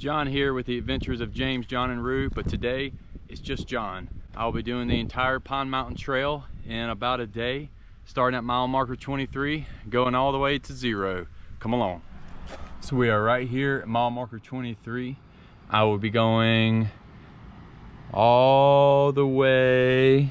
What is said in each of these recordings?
John here with the adventures of James, John, and Rue, but today it's just John. I'll be doing the entire Pine Mountain Trail in about a day, starting at mile marker 23, going all the way to 0. Come along. So we are right here at mile marker 23. I will be going all the way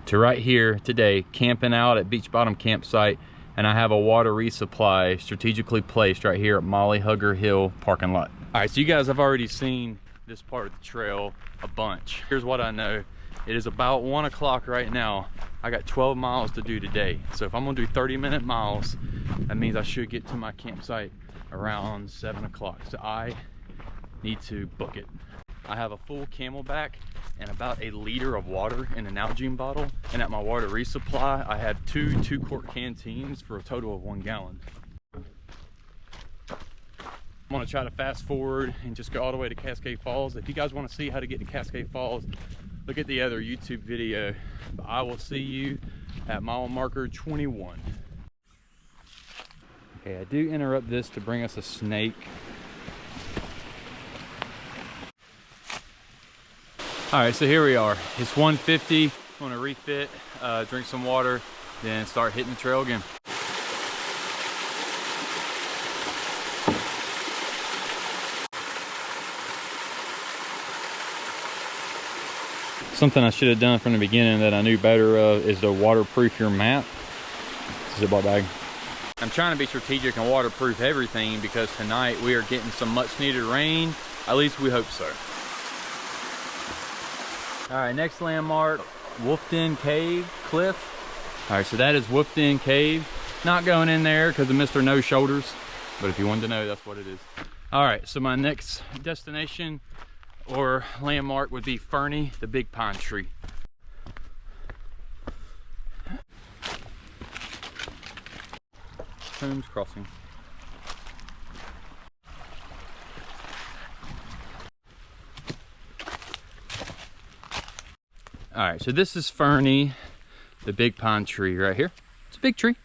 to right here today, camping out at Beach Bottom Campsite, and I have a water resupply strategically placed right here at Mollyhugger Hill parking lot. All right, so you guys have already seen this part of the trail a bunch. Here's what I know. It is about 1 o'clock right now. I got 12 miles to do today. So if I'm gonna do 30-minute miles, that means I should get to my campsite around 7 o'clock. So I need to book it. I have a full Camelback and about a liter of water in an Nalgene bottle. And at my water resupply, I have two 2-quart canteens for a total of 1 gallon. I'm gonna try to fast forward and just go all the way to Cascade Falls. If you guys wanna see how to get to Cascade Falls, look at the other YouTube video. But I will see you at mile marker 21. Okay, I do interrupt this to bring us a snake. All right, so here we are. It's 1:50. I'm gonna refit, drink some water, then start hitting the trail again. Something I should have done from the beginning that I knew better of is to waterproof your map. Ziploc bag. I'm trying to be strategic and waterproof everything because tonight we are getting some much needed rain. At least we hope so. All right, next landmark, Wolfed In Cave Cliff. All right, so that is Wolfed In Cave. Not going in there because of Mr. No Shoulders, but if you wanted to know, that's what it is. All right, so my next destination or landmark would be Fernie, the big pine tree. Holmes Crossing. All right, so this is Fernie, the big pine tree right here. It's a big tree.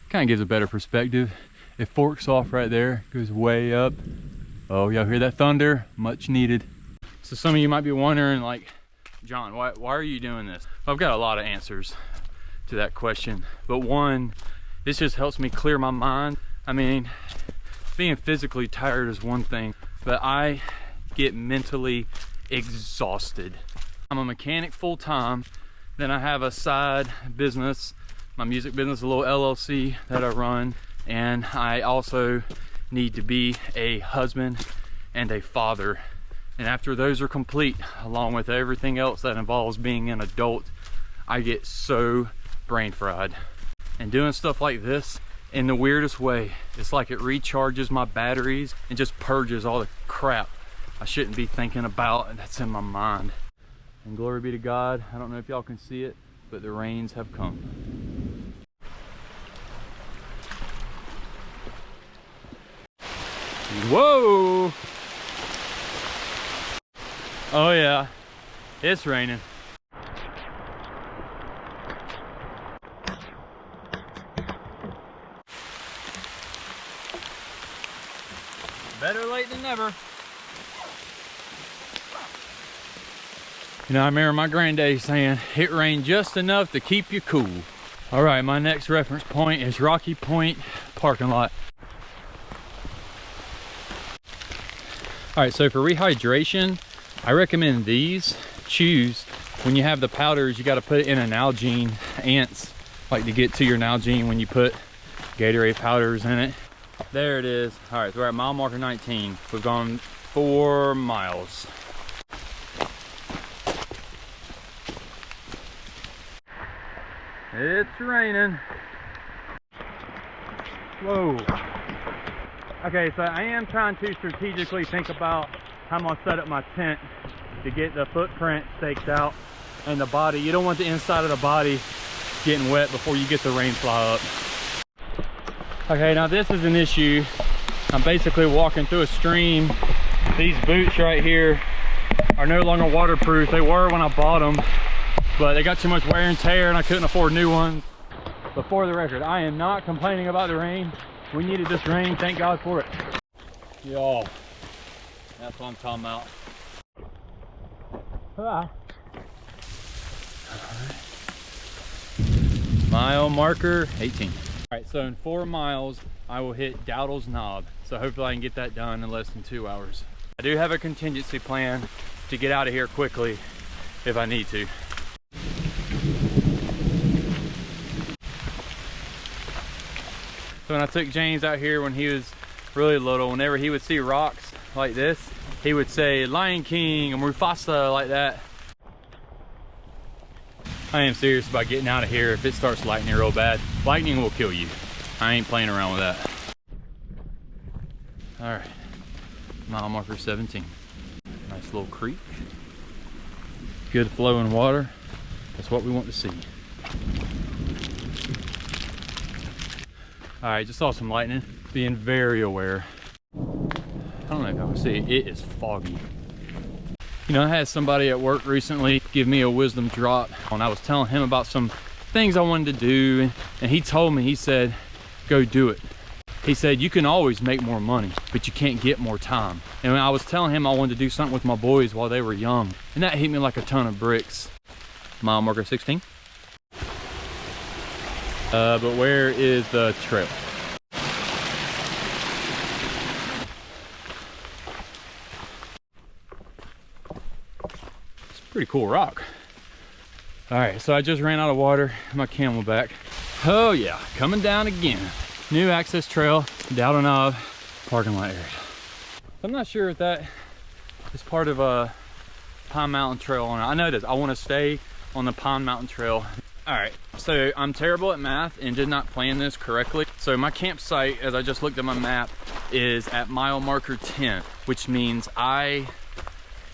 Kind of gives a better perspective. It forks off right there, goes way up. Oh, y'all hear that thunder? Much needed. So some of you might be wondering, like, John, why are you doing this? Well, I've got a lot of answers to that question. But one, this just helps me clear my mind. I mean, being physically tired is one thing, but I get mentally exhausted. I'm a mechanic full-time. Then I have a side business, my music business, a little LLC that I run. And I also need to be a husband and a father. And after those are complete, along with everything else that involves being an adult, I get so brain fried. And doing stuff like this, in the weirdest way, it's like it recharges my batteries and just purges all the crap I shouldn't be thinking about and that's in my mind. And glory be to God, I don't know if y'all can see it, but the rains have come. Whoa! Oh yeah, it's raining. Better late than never. You know, I remember my granddaddy saying, it rained just enough to keep you cool. All right, my next reference point is Rocky Point parking lot. All right, so for rehydration, I recommend these chews. When you have the powders, you gotta put it in a Nalgene. Ants like to get to your Nalgene when you put Gatorade powders in it. There it is. All right, so we're at mile marker 19. We've gone 4 miles. It's raining. Whoa. Okay, so I am trying to strategically think about how I'm gonna set up my tent to get the footprint staked out and the body. You don't want the inside of the body getting wet before you get the rain fly up. Okay, now this is an issue. I'm basically walking through a stream. These boots right here are no longer waterproof. They were when I bought them, but they got too much wear and tear and I couldn't afford new ones. But for the record, I am not complaining about the rain. We needed this rain, thank God for it. Y'all, that's what I'm talking about. Ah. Mile marker 18. All right, so in 4 miles, I will hit Dowdle's Knob. So hopefully I can get that done in less than 2 hours. I do have a contingency plan to get out of here quickly if I need to. So when I took James out here when he was really little, whenever he would see rocks like this, he would say Lion King and Mufasa like that. I am serious about getting out of here if it starts lightning real bad. Lightning will kill you. I ain't playing around with that. All right, mile marker 17. Nice little creek. Good flowing water. That's what we want to see. All right, just saw some lightning. Being very aware. I don't know if y'all can see, it is foggy. You know, I had somebody at work recently give me a wisdom drop, and I was telling him about some things I wanted to do, and he told me, he said, go do it. He said, you can always make more money, but you can't get more time. And when I was telling him I wanted to do something with my boys while they were young, and that hit me like a ton of bricks. Mile marker 16. But where is the trail? It's a pretty cool rock. All right, so I just ran out of water, my Camelback. Oh yeah, coming down again. New access trail, Dowdle Knob, parking lot area. I'm not sure if that is part of a Pine Mountain Trail or not. I know this, I want to stay on the Pine Mountain Trail. All right, so I'm terrible at math and did not plan this correctly. So my campsite, as I just looked at my map, is at mile marker 10, which means I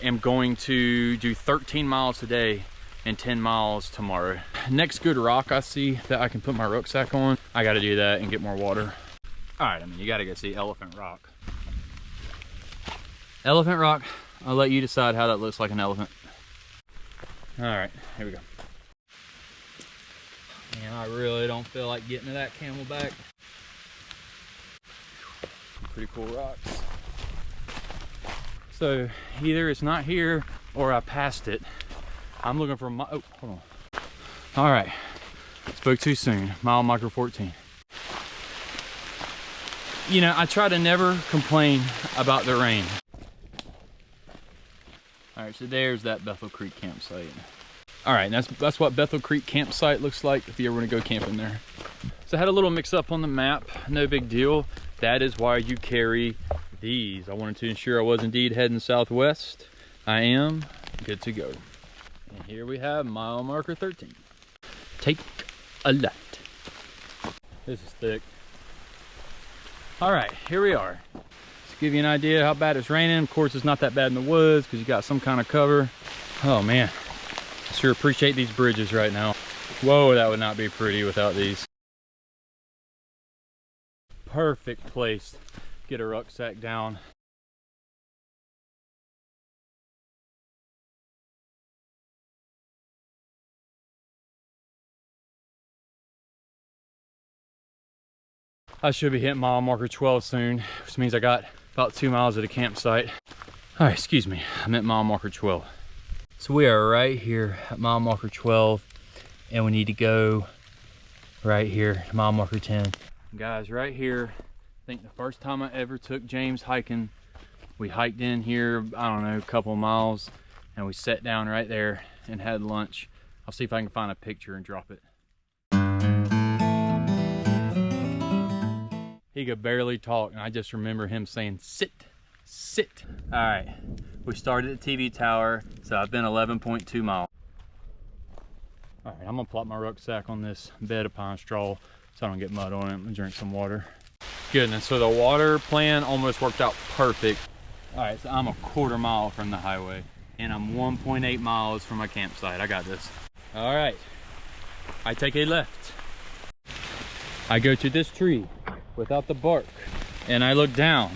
am going to do 13 miles today and 10 miles tomorrow. Next good rock I see that I can put my rucksack on, I gotta do that and get more water. All right, I mean, you gotta go see Elephant Rock. Elephant Rock, I'll let you decide how that looks like an elephant. All right, here we go. Man, I really don't feel like getting to that Camelback. Pretty cool rocks. So either it's not here or I passed it. I'm looking for my, oh, hold on. All right, spoke too soon. Mile marker 14. You know, I try to never complain about the rain. All right, so there's that Bethel Creek campsite. All right, that's what Bethel Creek campsite looks like if you ever want to go camping there. So I had a little mix up on the map, no big deal. That is why you carry these. I wanted to ensure I was indeed heading southwest. I am good to go. And here we have mile marker 13. Take a left. This is thick. All right, here we are. To give you an idea how bad it's raining. Of course, it's not that bad in the woods because you got some kind of cover. Oh man, I sure appreciate these bridges right now. Whoa, that would not be pretty without these. Perfect place. Get a rucksack down. I should be hitting mile marker 12 soon, which means I got about 2 miles at a campsite. All right, excuse me, I'm at mile marker 12. So we are right here at mile marker 12, and we need to go right here to mile marker 10. Guys, right here, I think the first time I ever took James hiking, we hiked in here, I don't know, a couple of miles, and we sat down right there and had lunch. I'll see if I can find a picture and drop it. He could barely talk, and I just remember him saying, sit, sit. All right, we started at TV Tower, so I've been 11.2 miles. All right, I'm gonna plop my rucksack on this bed of pine straw so I don't get mud on it. I'm gonna drink some water. Goodness, so the water plan almost worked out perfect. All right, so I'm a quarter mile from the highway, and I'm 1.8 miles from my campsite. I got this. All right, I take a left. I go to this tree without the bark, and I look down,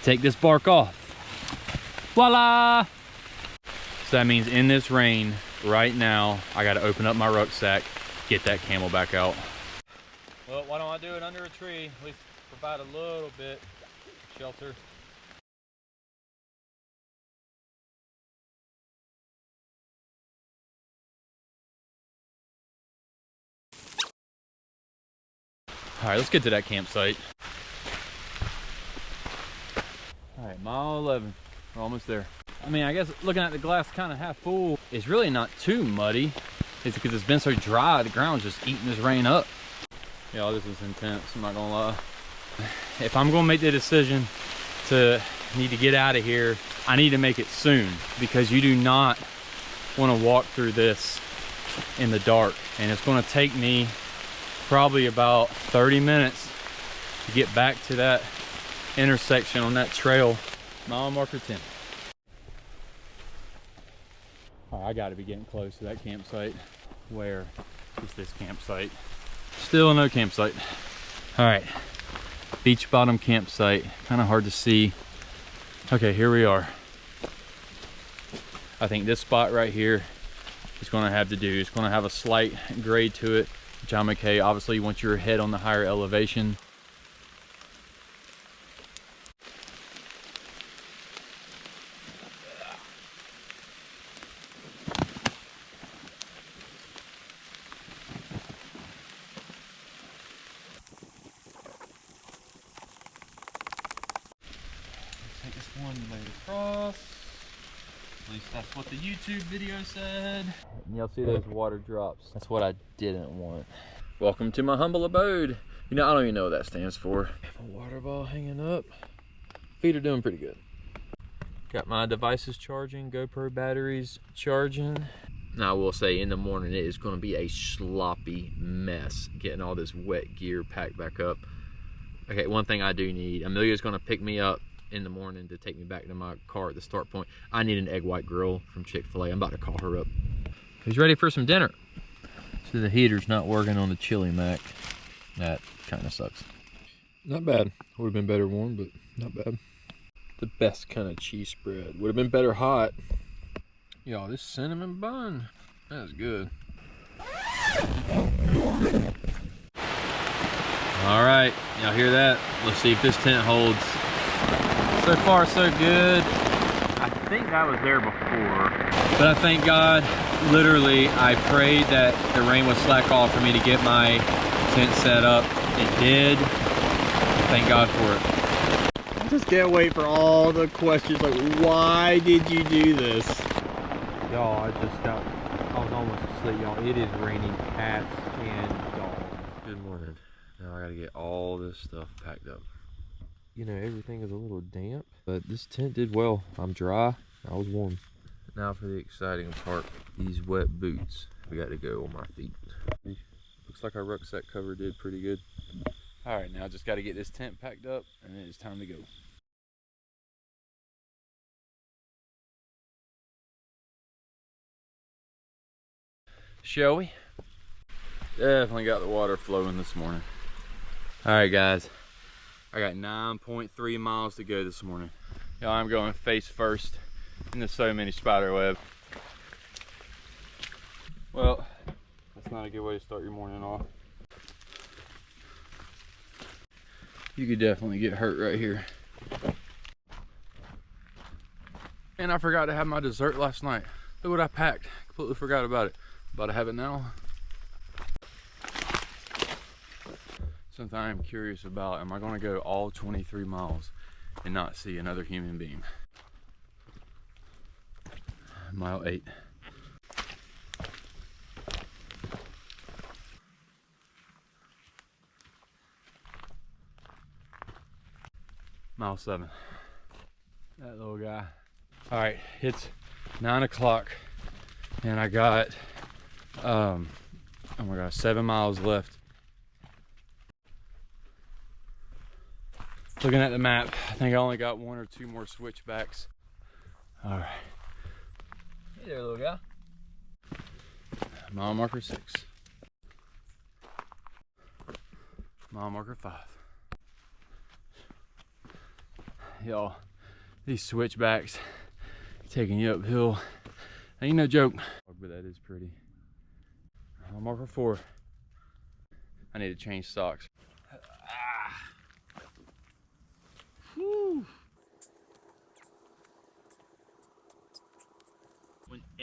take this bark off. Voila! So that means in this rain right now, I got to open up my rucksack, get that Camelback out. Well, why don't I do it under a tree? At least provide a little bit of shelter. All right, let's get to that campsite. All right, mile 11, we're almost there. I mean, I guess looking at the glass kind of half full, it's really not too muddy. It's because it's been so dry, the ground's just eating this rain up. Y'all, this is intense, I'm not gonna lie. If I'm gonna make the decision to need to get out of here, I need to make it soon, because you do not wanna walk through this in the dark. And it's gonna take me probably about 30 minutes to get back to that intersection on that trail. Mile marker 10. Oh, I gotta be getting close to that campsite. Where is this campsite? Still no campsite. All right, beach bottom campsite. Kind of hard to see. Okay, here we are. I think this spot right here is gonna have to do. It's gonna have a slight grade to it, which I'm okay. Obviously, once you're head on the higher elevation. Take this one laid across. At least that's what the YouTube video said. And y'all see those water drops? That's what I didn't want. Welcome to my humble abode. You know, I don't even know what that stands for. My water ball hanging up. Feet are doing pretty good. Got my devices charging, GoPro batteries charging. Now I will say in the morning it is going to be a sloppy mess getting all this wet gear packed back up. Okay, one thing I do need, Amelia's going to pick me up in the morning to take me back to my car at the start point. I need an egg white grill from Chick-fil-A. I'm about to call her up. Who's ready for some dinner? So the heater's not working on the chili mac. That kind of sucks. Not bad. Would have been better warm, but not bad. The best kind of cheese spread. Would have been better hot. Y'all, this cinnamon bun, that's good. All right, y'all hear that? Let's see if this tent holds. So far, so good. I think I was there before, but I thank God, literally, I prayed that the rain would slack off for me to get my tent set up. It did. Thank God for it. I just can't wait for all the questions like, why did you do this? Y'all, I was almost asleep, y'all. It is raining cats and dogs. Good morning. Now I gotta get all this stuff packed up. You know, everything is a little damp, but this tent did well. I'm dry, I was warm. Now for the exciting part, these wet boots. We got to go on my feet. Looks like our rucksack cover did pretty good. All right, now just got to get this tent packed up, and then it's time to go. Shall we? Definitely got the water flowing this morning. All right, guys. I got 9.3 miles to go this morning. Y'all, I'm going face first into so many spider web. Well, that's not a good way to start your morning off. You could definitely get hurt right here. And I forgot to have my dessert last night. Look what I packed. Completely forgot about it. About to have it now. Something I'm curious about, am I gonna go all 23 miles and not see another human being? Mile 8. Mile 7. That little guy. All right, it's 9 o'clock and I got, oh my gosh, 7 miles left. Looking at the map, I think I only got 1 or 2 more switchbacks. All right. Hey there, little guy. Mile marker 6. Mile marker 5. Y'all, these switchbacks taking you uphill ain't no joke. But that is pretty. Mile marker 4. I need to change socks.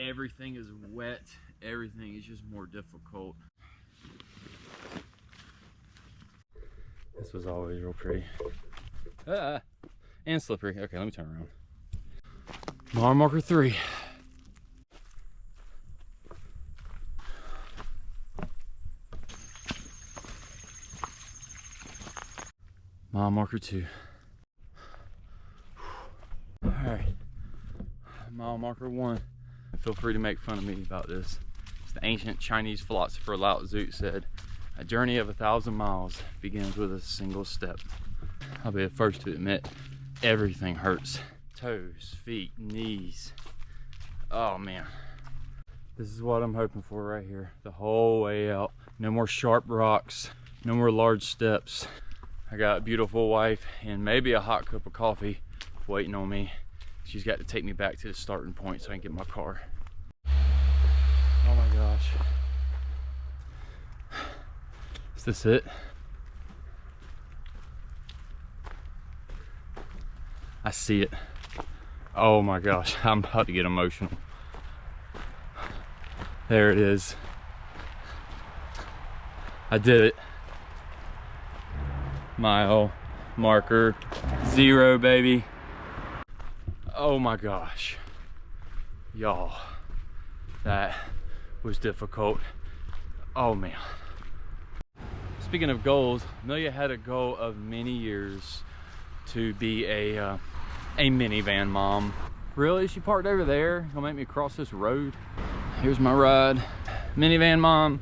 everything is wet. Everything is just more difficult. This was always real pretty. And slippery. Okay, let me turn around. Mile marker 3. Mile marker 2. All right, mile marker 1. Feel free to make fun of me about this. It's the ancient Chinese philosopher Lao Tzu said, "A journey of 1,000 miles begins with a single step." I'll be the first to admit, everything hurts. Toes, feet, knees. Oh man. This is what I'm hoping for right here. The whole way out. No more sharp rocks, no more large steps. I got a beautiful wife and maybe a hot cup of coffee waiting on me. She's got to take me back to the starting point so I can get my car. Oh my gosh. Is this it? I see it. Oh my gosh, I'm about to get emotional. There it is. I did it. Mile marker 0, baby. Oh my gosh. Y'all, that was difficult. Oh man. Speaking of goals, Amelia had a goal of many years to be a minivan mom. Really? She parked over there? Gonna make me cross this road? Here's my ride. Minivan mom.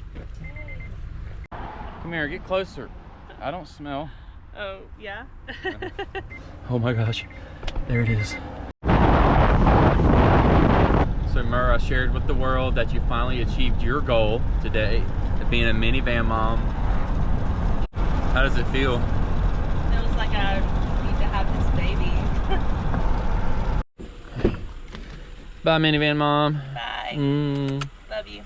Come here, get closer. I don't smell. Oh, yeah? Oh my gosh, there it is. So Mur, I shared with the world that you finally achieved your goal today of being a minivan mom. How does it feel? Feels like I need to have this baby. Bye minivan mom. Bye. Love you.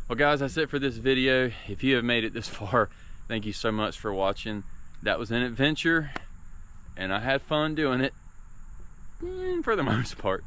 Well guys, that's it for this video. If you have made it this far, thank you so much for watching. That was an adventure and I had fun doing it for the most part.